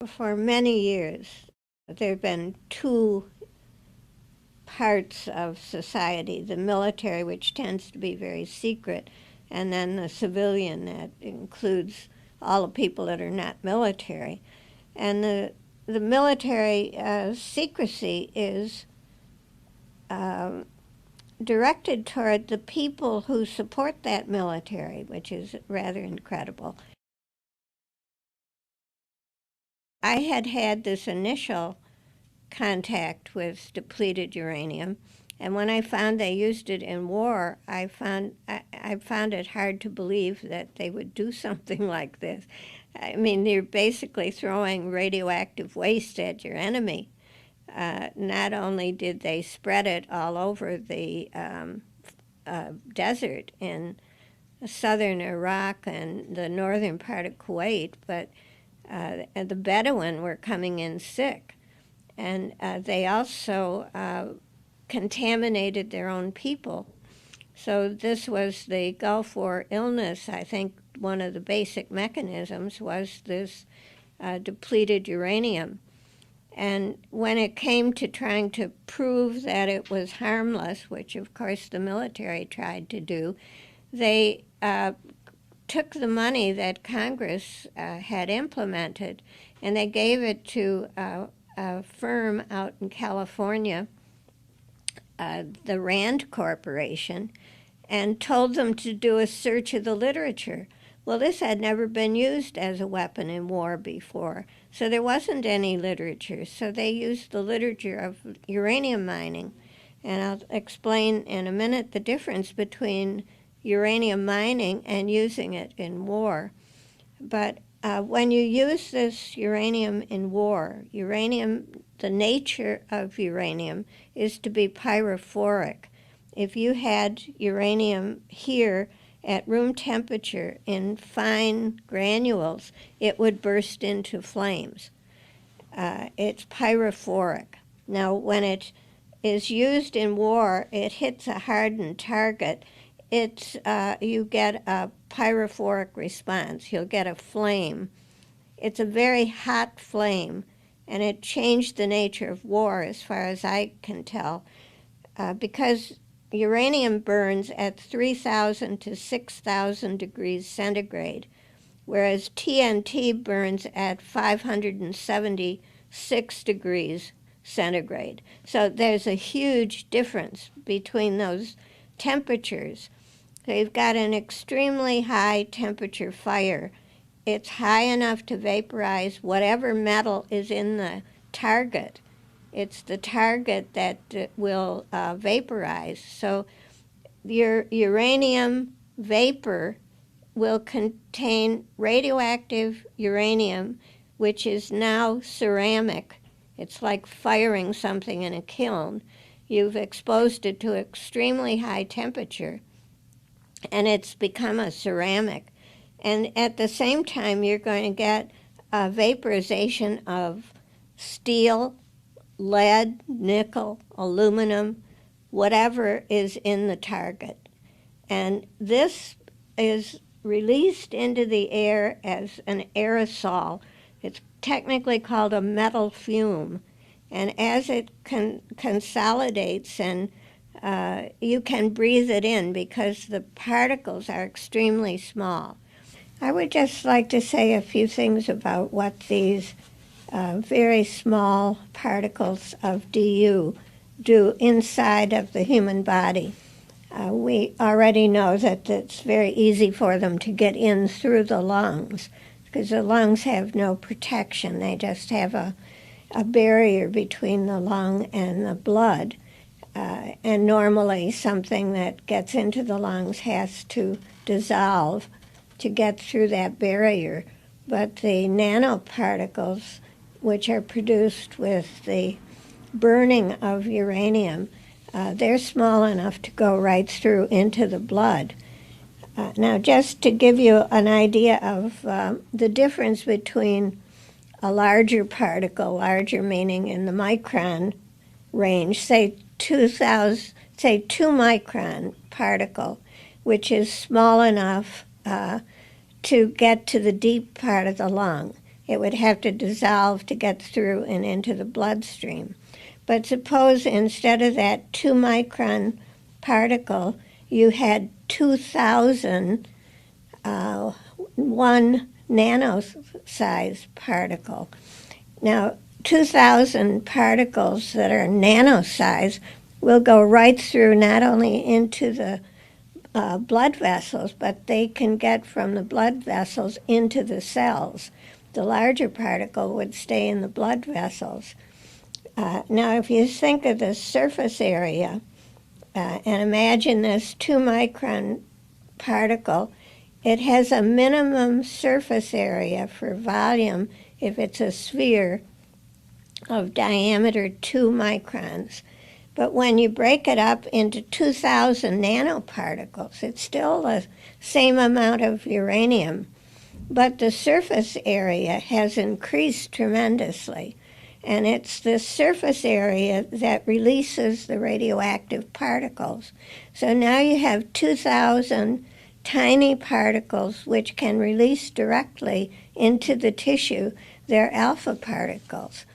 for many years, there have been two parts of society, the military, which tends to be very secret, and then the civilian that includes all the people that are not military. And the military secrecy is directed toward the people who support that military, which is rather incredible. I had this initial contact with depleted uranium, and when I found they used it in war, I found it hard to believe that they would do something like this. I mean, they're basically throwing radioactive waste at your enemy. Not only did they spread it all over the desert in southern Iraq and the northern part of Kuwait, but the Bedouin were coming in sick. And they also contaminated their own people. So this was the Gulf War illness. I think one of the basic mechanisms was this depleted uranium. And when it came to trying to prove that it was harmless, which of course the military tried to do, they took the money that Congress had implemented and they gave it to a firm out in California, the Rand Corporation, and told them to do a search of the literature. Well, this had never been used as a weapon in war before, so there wasn't any literature. So they used the literature of uranium mining. And I'll explain in a minute the difference between uranium mining and using it in war. But when you use this uranium in war, the nature of uranium is to be pyrophoric. If you had uranium here at room temperature in fine granules, it would burst into flames. It's pyrophoric. Now, when it is used in war, it hits a hardened target. You get a pyrophoric response. You'll get a flame. It's a very hot flame, and it changed the nature of war as far as I can tell, because uranium burns at 3,000 to 6,000 degrees centigrade, whereas TNT burns at 576 degrees centigrade. So there's a huge difference between those temperatures. So you've got an extremely high temperature fire. It's high enough to vaporize whatever metal is in the target. It's the target that will vaporize. So your uranium vapor will contain radioactive uranium, which is now ceramic. It's like firing something in a kiln. You've exposed it to extremely high temperature, and it's become a ceramic. And at the same time, you're going to get a vaporization of steel, lead, nickel, aluminum, whatever is in the target. And this is released into the air as an aerosol. It's technically called a metal fume. And as it consolidates, and you can breathe it in because the particles are extremely small. I would just like to say a few things about what these very small particles of DU do inside of the human body. We already know that it's very easy for them to get in through the lungs because the lungs have no protection. They just have a barrier between the lung and the blood. And normally something that gets into the lungs has to dissolve to get through that barrier. But the nanoparticles, which are produced with the burning of uranium, they're small enough to go right through into the blood. Now, just to give you an idea of the difference between a larger particle, larger meaning in the micron range, say 2 micron particle, which is small enough to get to the deep part of the lung. It would have to dissolve to get through and into the bloodstream. But suppose instead of that 2-micron particle, you had 2,000 1 nano-size particle. Now, 2,000 particles that are nano-size will go right through not only into the blood vessels, but they can get from the blood vessels into the cells. The larger particle would stay in the blood vessels. Now, if you think of the surface area and imagine this 2-micron particle, it has a minimum surface area for volume if it's a sphere of diameter 2 microns. But when you break it up into 2,000 nanoparticles, it's still the same amount of uranium, but the surface area has increased tremendously. And it's the surface area that releases the radioactive particles. So now you have 2,000 tiny particles which can release directly into the tissue. They're alpha particles.